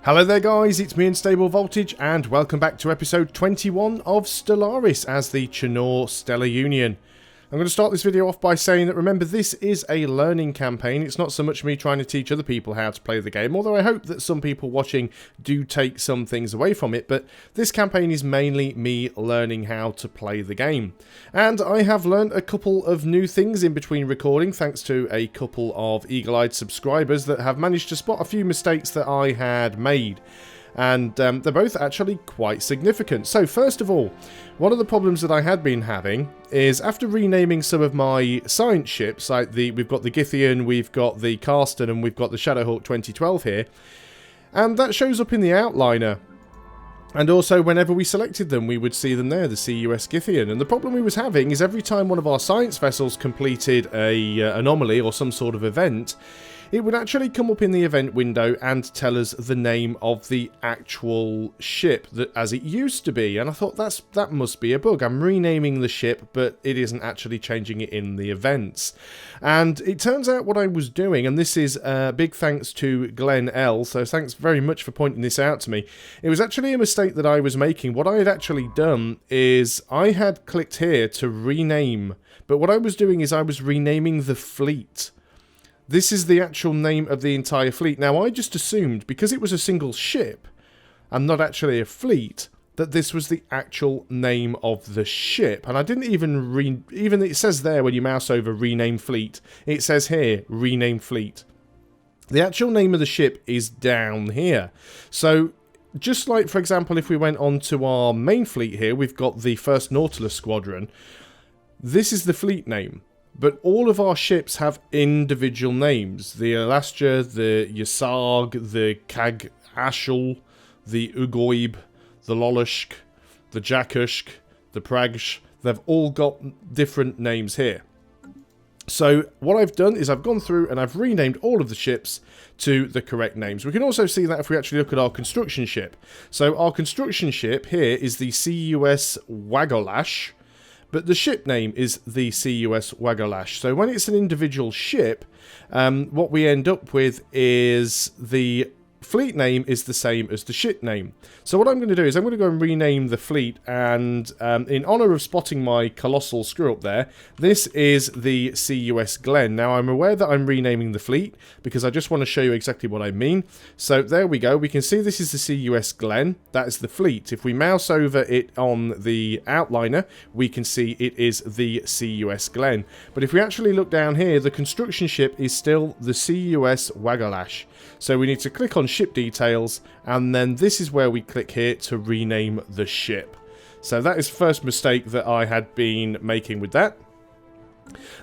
Hello there guys, it's me Unstable Voltage and welcome back to episode 21 of Stellaris as the Chinor Stellar Union. I'm going to start this video off by saying that remember this is a learning campaign. It's not so much me trying to teach other people how to play the game, although I hope that some people watching do take some things away from it, but this campaign is mainly me learning how to play the game. And I have learned a couple of new things in between recording thanks to a couple of eagle-eyed subscribers that have managed to spot a few mistakes that I had made. And they're both actually quite significant. So first of all, one of the problems that I had been having is after renaming some of my science ships, like we've got the Githian, we've got the Karsten, and we've got the Shadowhawk 2012 here, and that shows up in the outliner. And also, whenever we selected them, we would see them there, the CUS Githian. And the problem we was having is every time one of our science vessels completed a anomaly or some sort of event, it would actually come up in the event window and tell us the name of the actual ship that as it used to be. And I thought that must be a bug. I'm renaming the ship, but it isn't actually changing it in the events. And it turns out what I was doing, and this is big thanks to Glenn L, so thanks very much for pointing this out to me. It was actually a mistake that I was making. What I had actually done is I had clicked here to rename, but what I was doing is I was renaming the fleet. This is the actual name of the entire fleet. Now, I just assumed, because it was a single ship, and not actually a fleet, that this was the actual name of the ship. And I didn't even even it says there when you mouse over rename fleet, it says here, rename fleet. The actual name of the ship is down here. So, just like, for example, if we went on to our main fleet here, we've got the 1st Nautilus Squadron. This is the fleet name. But all of our ships have individual names. The Alastja, the Yasarg, the Kag Ashul, the Ugoib, the Lolushk, the Jakushk, the Pragsh. They've all got different names here. So what I've done is I've gone through and I've renamed all of the ships to the correct names. We can also see that if we actually look at our construction ship. So our construction ship here is the CUS Wagolash. But the ship name is the CUS Wagolash. So when it's an individual ship, what we end up with is the fleet name is the same as the ship name. So what I'm going to do is I'm going to go and rename the fleet, and in honour of spotting my colossal screw up there, this is the CUS Glenn. Now I'm aware that I'm renaming the fleet because I just want to show you exactly what I mean. So there we go, we can see this is the CUS Glenn, that is the fleet. If we mouse over it on the outliner, we can see it is the CUS Glenn. But if we actually look down here, the construction ship is still the CUS Wagolash. So we need to click on ship details, and then this is where we click here to rename the ship. So that is the first mistake that I had been making with that.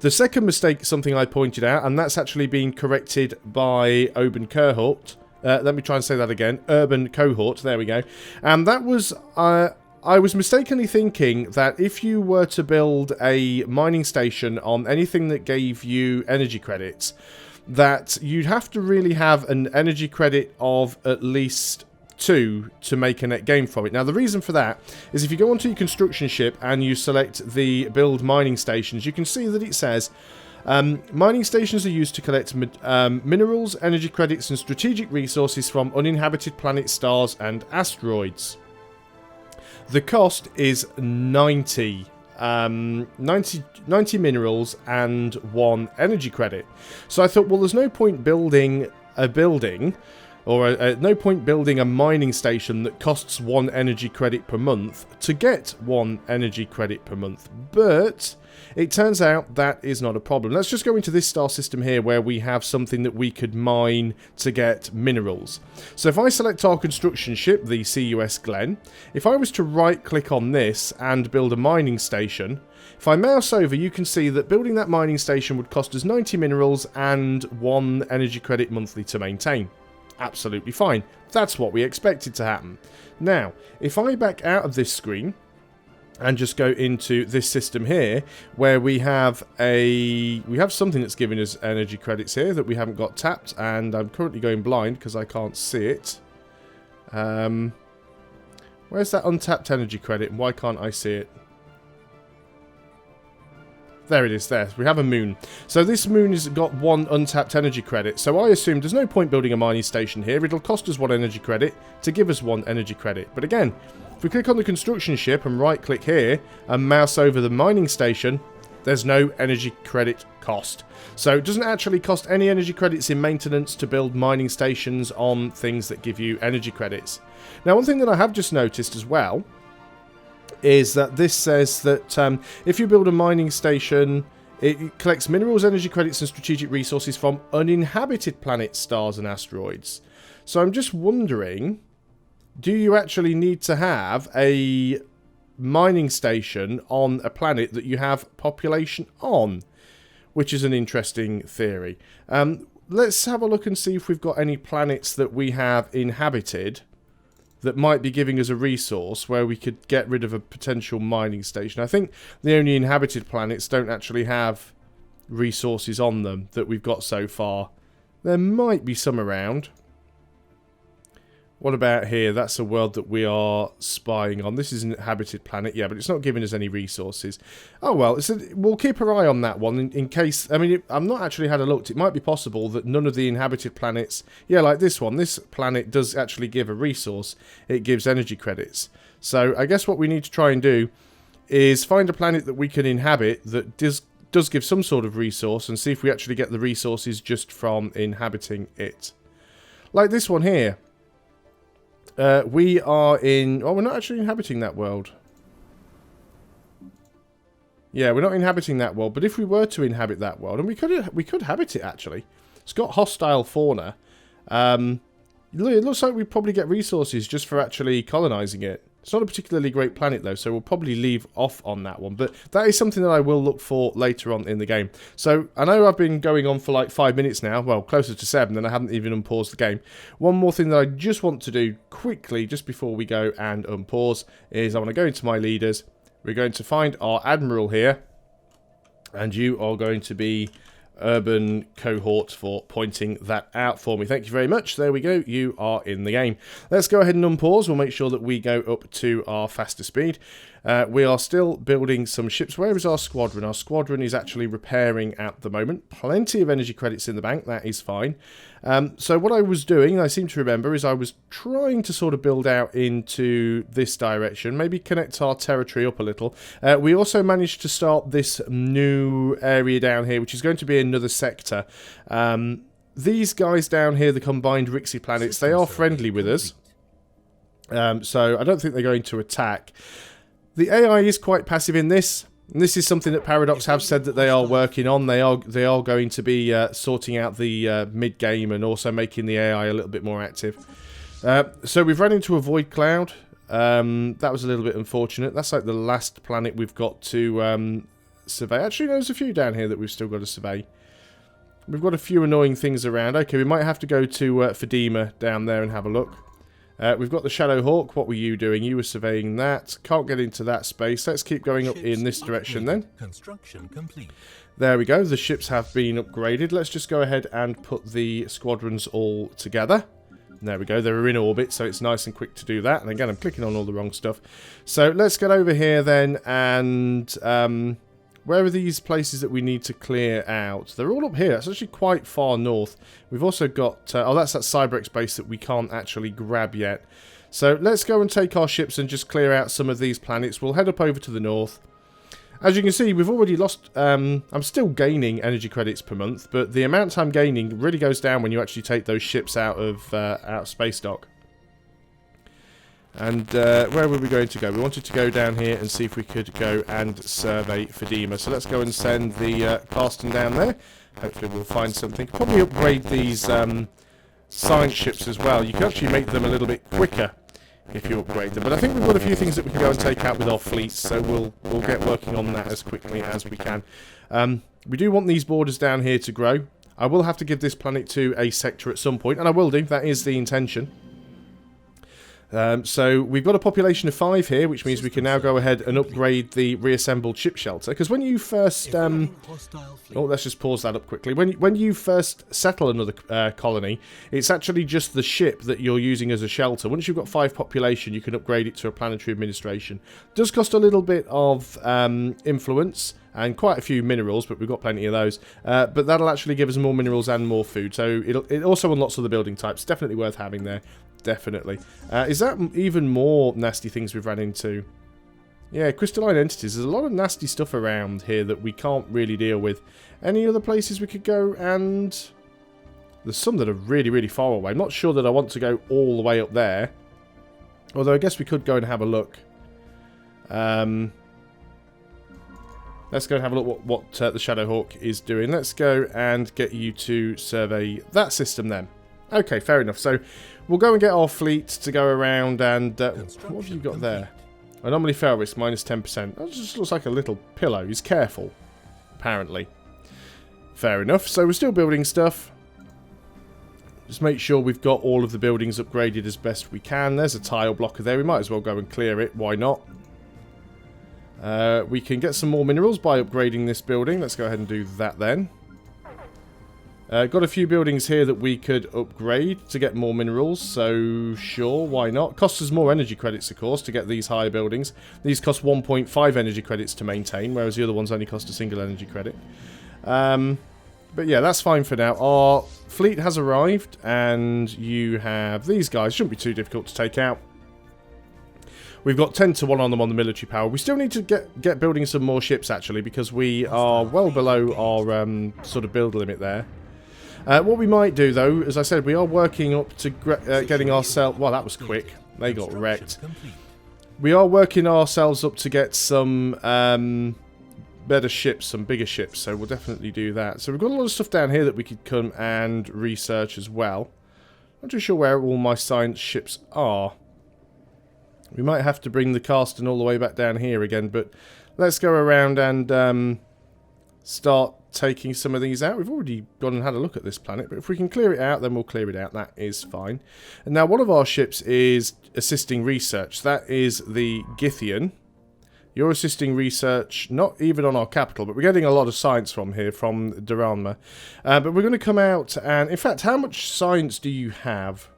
The second mistake is something I pointed out, and that's actually been corrected by Urban Cohort. Let me try and say that again. Urban Cohort, there we go. And that was... I was mistakenly thinking that if you were to build a mining station on anything that gave you energy credits, that you'd have to really have an energy credit of at least 2 to make a net gain from it. Now the reason for that is if you go onto your construction ship and you select the build mining stations, you can see that it says mining stations are used to collect minerals, energy credits and strategic resources from uninhabited planets, stars and asteroids. The cost is 90 minerals and 1 energy credit. So I thought, well, there's no point building a building, or no point building a mining station that costs 1 energy credit per month to get 1 energy credit per month. But it turns out that is not a problem. Let's just go into this star system here where we have something that we could mine to get minerals. So if I select our construction ship, the CUS Glenn, if I was to right click on this and build a mining station, if I mouse over, you can see that building that mining station would cost us 90 minerals and 1 energy credit monthly to maintain. Absolutely fine. That's what we expected to happen. Now, if I back out of this screen and just go into this system here, where we have something that's giving us energy credits here that we haven't got tapped, and I'm currently going blind because I can't see it. Where's that untapped energy credit, and why can't I see it? There it is, there. We have a moon. So this moon has got 1 untapped energy credit. So I assume there's no point building a mining station here. It'll cost us 1 energy credit to give us 1 energy credit. But again, if we click on the construction ship and right click here and mouse over the mining station, there's no energy credit cost. So it doesn't actually cost any energy credits in maintenance to build mining stations on things that give you energy credits. Now, one thing that I have just noticed as well is that this says that if you build a mining station, it collects minerals, energy credits and strategic resources from uninhabited planets, stars and asteroids. So I'm just wondering, do you actually need to have a mining station on a planet that you have population on? Which is an interesting theory. Let's have a look and see if we've got any planets that we have inhabited that might be giving us a resource where we could get rid of a potential mining station. I think the only inhabited planets don't actually have resources on them that we've got so far. There might be some around. What about here? That's a world that we are spying on. This is an inhabited planet, yeah, but it's not giving us any resources. Oh well, we'll keep our eye on that one in case. I mean, I've not actually had a look. It might be possible that none of the inhabited planets, yeah, like this one, this planet does actually give a resource. It gives energy credits. So I guess what we need to try and do is find a planet that we can inhabit that does give some sort of resource and see if we actually get the resources just from inhabiting it. Like this one here. We are in... Oh, we're not actually inhabiting that world. Yeah, we're not inhabiting that world. But if we were to inhabit that world, and we could habit it, actually. It's got hostile fauna. It looks like we probably get resources just for actually colonising it. It's not a particularly great planet, though, so we'll probably leave off on that one. But that is something that I will look for later on in the game. So, I know I've been going on for like 5 minutes now. Well, closer to 7, and I haven't even unpaused the game. One more thing that I just want to do quickly, just before we go and unpause, is I want to go into my leaders. We're going to find our admiral here. And you are going to be urban cohort for pointing that out for me. Thank you very much. There we go. You are in the game. Let's go ahead and unpause. We'll make sure that we go up to our faster speed. We are still building some ships. Where is our squadron? Our squadron is actually repairing at the moment. Plenty of energy credits in the bank. That is fine. So what I was doing, I seem to remember, is I was trying to sort of build out into this direction. Maybe connect our territory up a little. We also managed to start this new area down here, which is going to be another sector. These guys down here, the combined Rixie planets, they are friendly with us. So I don't think they're going to attack. The AI is quite passive in this. And this is something that Paradox have said that they are working on. They are going to be sorting out the mid-game and also making the AI a little bit more active. So we've run into a void cloud. That was a little bit unfortunate. That's like the last planet we've got to survey. Actually, there's a few down here that we've still got to survey. We've got a few annoying things around. Okay, we might have to go to Fadima down there and have a look. We've got the Shadow Hawk. What were you doing? You were surveying that. Can't get into that space. Let's keep going up in this direction then. Construction complete. There we go. The ships have been upgraded. Let's just go ahead and put the squadrons all together. There we go. They're in orbit, so it's nice and quick to do that. And again, I'm clicking on all the wrong stuff. So let's get over here then and... where are these places that we need to clear out? They're all up here. It's actually quite far north. We've also got... oh, that's that Cyberx base that we can't actually grab yet. So let's go and take our ships and just clear out some of these planets. We'll head up over to the north. As you can see, we've already lost... I'm still gaining energy credits per month, but the amount I'm gaining really goes down when you actually take those ships out of space dock. And where were we going to go? We wanted to go down here and see if we could go and survey Fadima. So let's go and send the Carston down there. Hopefully we'll find something. Probably upgrade these science ships as well. You can actually make them a little bit quicker if you upgrade them. But I think we've got a few things that we can go and take out with our fleets, so we'll get working on that as quickly as we can. We do want these borders down here to grow. I will have to give this planet to a sector at some point, and I will do. That is the intention. So we've got a population of 5 here, which means we can now go ahead and upgrade the reassembled ship shelter. Because when you first... let's just pause that up quickly. When you first settle another colony, it's actually just the ship that you're using as a shelter. Once you've got 5 population, you can upgrade it to a planetary administration. It does cost a little bit of influence and quite a few minerals, but we've got plenty of those. But that'll actually give us more minerals and more food. So it also unlocks other building types. Definitely worth having there. Definitely. Is that even more nasty things we've ran into? Yeah, crystalline entities. There's a lot of nasty stuff around here that we can't really deal with. Any other places we could go? And there's some that are really, really far away. I'm not sure that I want to go all the way up there. Although I guess we could go and have a look. Let's go and have a look what the Shadowhawk is doing. Let's go and get you to survey that system then. Okay, fair enough. So we'll go and get our fleet to go around and... what have you got there? Anomaly fail risk, minus 10%. That just looks like a little pillow. He's careful, apparently. Fair enough. So we're still building stuff. Just make sure we've got all of the buildings upgraded as best we can. There's a tile blocker there. We might as well go and clear it. Why not? We can get some more minerals by upgrading this building. Let's go ahead and do that then. Got a few buildings here that we could upgrade to get more minerals, so sure, why not? Costs us more energy credits, of course, to get these higher buildings. These cost 1.5 energy credits to maintain, whereas the other ones only cost a single energy credit. But yeah, that's fine for now. Our fleet has arrived, and you have these guys. Shouldn't be too difficult to take out. We've got 10 to 1 on them on the military power. We still need to get building some more ships, actually, because we are well below our sort of build limit there. What we might do, though, as I said, we are working up to getting ourselves... Well, that was quick. They got wrecked. We are working ourselves up to get some better ships, some bigger ships, so we'll definitely do that. So we've got a lot of stuff down here that we could come and research as well. Not too sure where all my science ships are. We might have to bring the Carston all the way back down here again, but let's go around and start taking some of these out. We've already gone and had a look at this planet, but if we can clear it out, then we'll clear it out. That is fine. And now one of our ships is assisting research. That is the Githian. You're assisting research, not even on our capital, but we're getting a lot of science from here, from Duranma. But we're going to come out and... In fact, how much science do you have?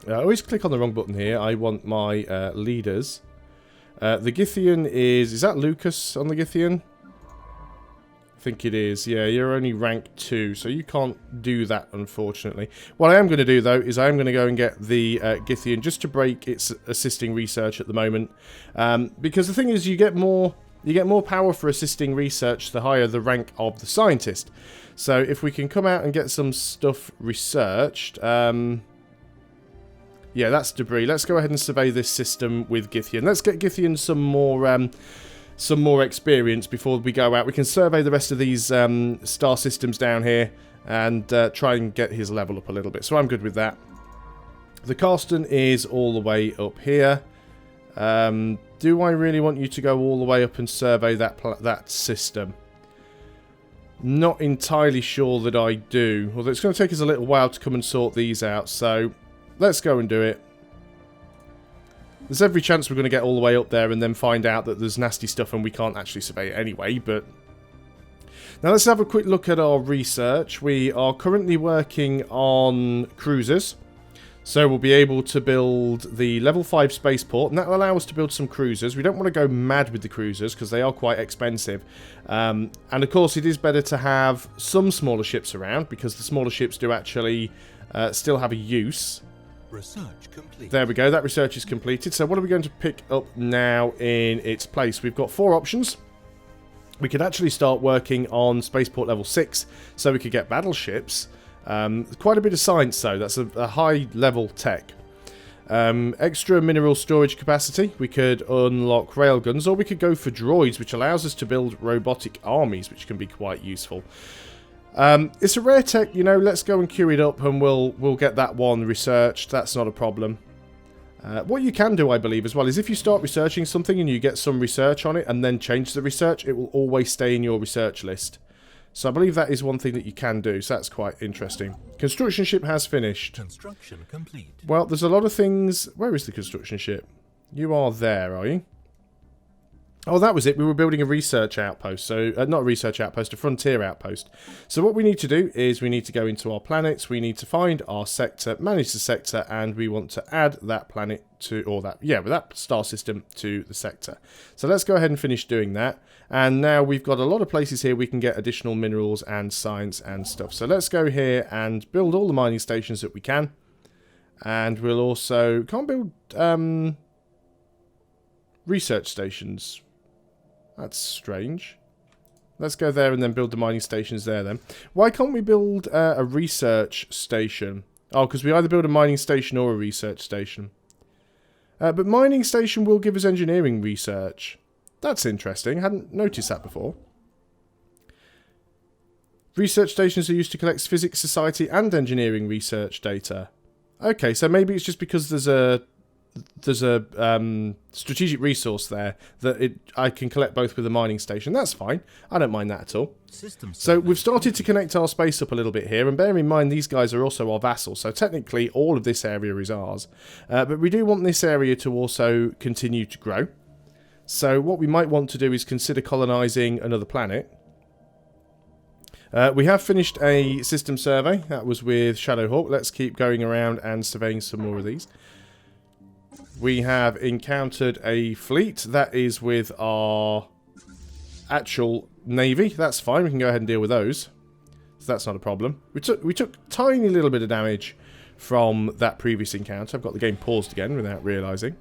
I always click on the wrong button here. I want my leaders. The Githian is... Is that Lucas on the Githian? I think it is. Yeah, you're only rank 2, so you can't do that, unfortunately. What I am going to do, though, is I am going to go and get the Githian just to break its assisting research at the moment. Because the thing is, you get more power for assisting research the higher the rank of the scientist. So if we can come out and get some stuff researched... yeah, that's debris. Let's go ahead and survey this system with Githian. Let's get Githian some more experience before we go out. We can survey the rest of these star systems down here and try and get his level up a little bit. So I'm good with that. The Carston is all the way up here. Do I really want you to go all the way up and survey that system? Not entirely sure that I do. Although it's going to take us a little while to come and sort these out. So let's go and do it. There's every chance we're going to get all the way up there and then find out that there's nasty stuff and we can't actually survey it anyway, but... Now let's have a quick look at our research. We are currently working on cruisers. So we'll be able to build the level 5 spaceport, and that will allow us to build some cruisers. We don't want to go mad with the cruisers because they are quite expensive. And of course it is better to have some smaller ships around because the smaller ships do actually still have a use. Research complete. There we go, that research is completed. So what are we going to pick up now in its place? We've got 4 options. We could actually start working on Spaceport level 6, so we could get battleships. Quite a bit of science though, that's a high level tech. Extra mineral storage capacity, we could unlock railguns, or we could go for droids, which allows us to build robotic armies, which can be quite useful. It's a rare tech, you know, let's go and queue it up and we'll get that one researched. That's not a problem. What you can do, I believe, as well, is if you start researching something and you get some research on it and then change the research, it will always stay in your research list. So I believe that is one thing that you can do, so that's quite interesting. Construction ship has finished. Construction complete. Well, there's a lot of things... Where is the construction ship? You are there, are you? Oh, that was it. We were building a research outpost. So, not a research outpost, a frontier outpost. So what we need to do is we need to go into our planets. We need to find our sector, manage the sector, and we want to add that planet to, or that, yeah, with that star system to the sector. So let's go ahead and finish doing that. And now we've got a lot of places here we can get additional minerals and science and stuff. So let's go here and build all the mining stations that we can. And we'll also, can't build research stations. That's strange. Let's go there and then build the mining stations there then. Why can't we build a research station? Oh, because we either build a mining station or a research station. But mining station will give us engineering research. That's interesting. I hadn't noticed that before. Research stations are used to collect physics, society and engineering research data. Okay, so maybe it's just because there's a strategic resource there that I can collect both with a mining station. That's fine. I don't mind that at all. So we've started to connect our space up a little bit here, and bear in mind these guys are also our vassals, so technically all of this area is ours. But we do want this area to also continue to grow. So what we might want to do is consider colonising another planet. We have finished a system survey. That was with Shadowhawk. Let's keep going around and surveying some more of these. We have encountered a fleet. That is with our actual navy. That's fine. We can go ahead and deal with those. So that's not a problem. We took tiny little bit of damage from that previous encounter. I've got the game paused again without realising.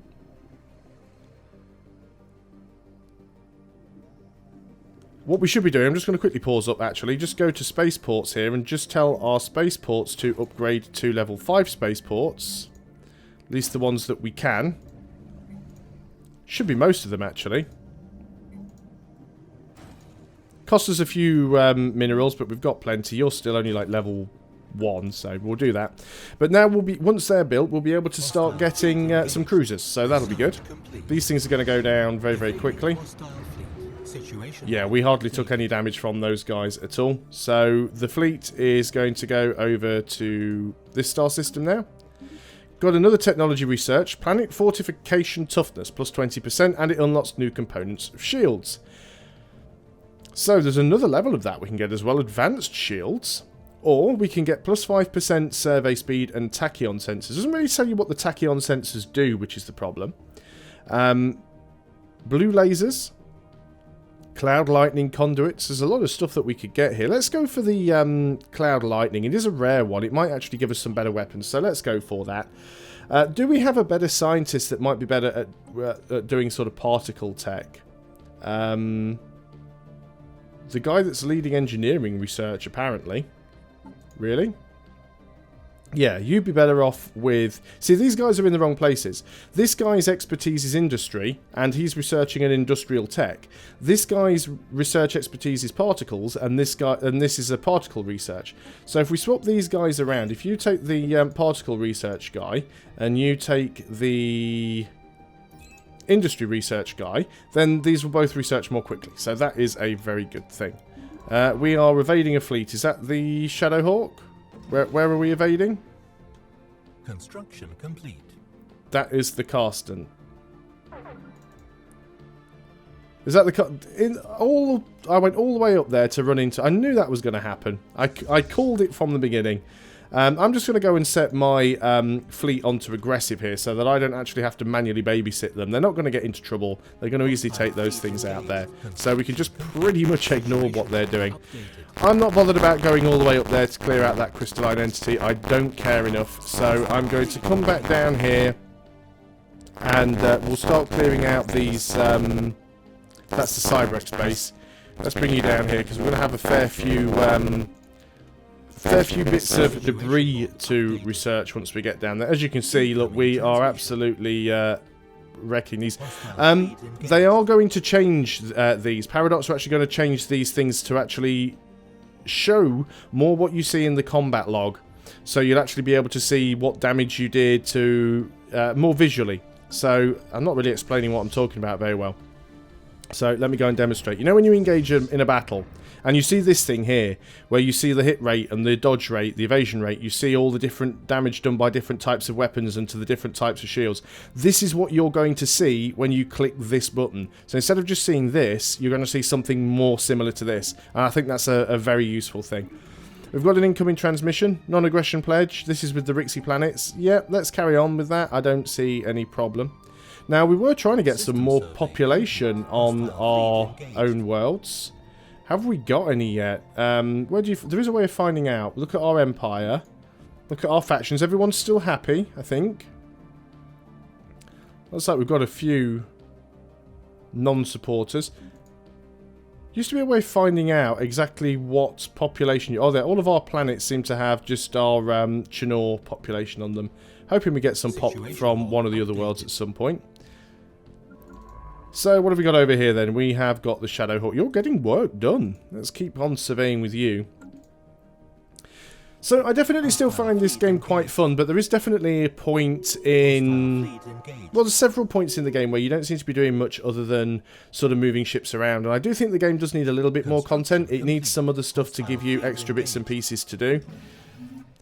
What we should be doing, I'm just going to quickly pause up actually, just go to Spaceports here and just tell our Spaceports to upgrade to level 5 Spaceports. At least the ones that we can. Should be most of them, actually. Cost us a few minerals, but we've got plenty. You're still only like level 1, so we'll do that. But now we'll be, once they're built, we'll be able to start getting some cruisers, so that'll be good. These things are going to go down very, very quickly. Yeah, we hardly took any damage from those guys at all. So the fleet is going to go over to this star system now. Got another technology research, planet fortification toughness, plus 20%, and it unlocks new components of shields. So there's another level of that we can get as well, advanced shields. Or we can get plus 5% survey speed and tachyon sensors. Doesn't really tell you what the tachyon sensors do, which is the problem. Blue lasers. Cloud lightning conduits. There's a lot of stuff that we could get here. Let's go for the cloud lightning. It is a rare one. It might actually give us some better weapons, so let's go for that. Do we have a better scientist that might be better at doing sort of particle tech? The guy that's leading engineering research, apparently. Really? Yeah, you'd be better off with... See, these guys are in the wrong places. This guy's expertise is industry, and he's researching an industrial tech. This guy's research expertise is particles, and this is a particle research. So if we swap these guys around, if you take the particle research guy, and you take the industry research guy, then these will both research more quickly. So that is a very good thing. We are evading a fleet. Is that the Shadowhawk? Where are we evading? Construction complete. That is the Karsten. Is that the... I went all the way up there to run into... I knew that was going to happen. I called it from the beginning. I'm just going to go and set my fleet onto aggressive here so that I don't actually have to manually babysit them. They're not going to get into trouble. They're going to easily take those things out there. So we can just pretty much ignore what they're doing. I'm not bothered about going all the way up there to clear out that crystalline entity. I don't care enough. So I'm going to come back down here and we'll start clearing out these... that's the Cyberx base. Let's bring you down here because we're going to have a fair few bits of debris to research once we get down there. As you can see, look, we are absolutely wrecking these. They are going to change these. Paradox are actually going to change these things to actually show more what you see in the combat log. So you'll actually be able to see what damage you did to more visually. So I'm not really explaining what I'm talking about very well. So let me go and demonstrate. You know when you engage in a battle And you see this thing here, where you see the hit rate and the dodge rate, the evasion rate. You see all the different damage done by different types of weapons and to the different types of shields. This is what you're going to see when you click this button. So instead of just seeing this, you're going to see something more similar to this. And I think that's a very useful thing. We've got an incoming transmission, non-aggression pledge. This is with the Rixie planets. Yep, let's carry on with that. I don't see any problem. Now, we were trying to get some more population on our own worlds. Have we got any yet? There is a way of finding out. Look at our empire. Look at our factions. Everyone's still happy, I think. Looks like we've got a few non-supporters. Used to be a way of finding out exactly what population... Oh, all of our planets seem to have just our Chinor population on them. Hoping we get some pop from one of the other worlds at some point. So, what have we got over here then? We have got the Shadowhawk. You're getting work done. Let's keep on surveying with you. So, I definitely still find this game quite fun, but there is definitely a point in... Well, there's several points in the game where you don't seem to be doing much other than sort of moving ships around. And I do think the game does need a little bit more content. It needs some other stuff to give you extra bits and pieces to do.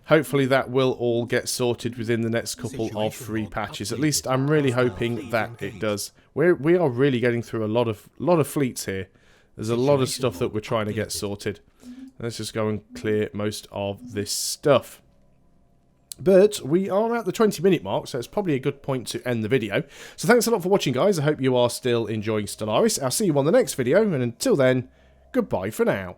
Hopefully that will all get sorted within the next couple of free patches. At least I'm really hoping that it does. We are really getting through a lot of fleets here. There's a lot of stuff that we're trying to get sorted. Let's just go and clear most of this stuff. But we are at the 20-minute mark, so it's probably a good point to end the video. So thanks a lot for watching, guys. I hope you are still enjoying Stellaris. I'll see you on the next video, and until then, goodbye for now.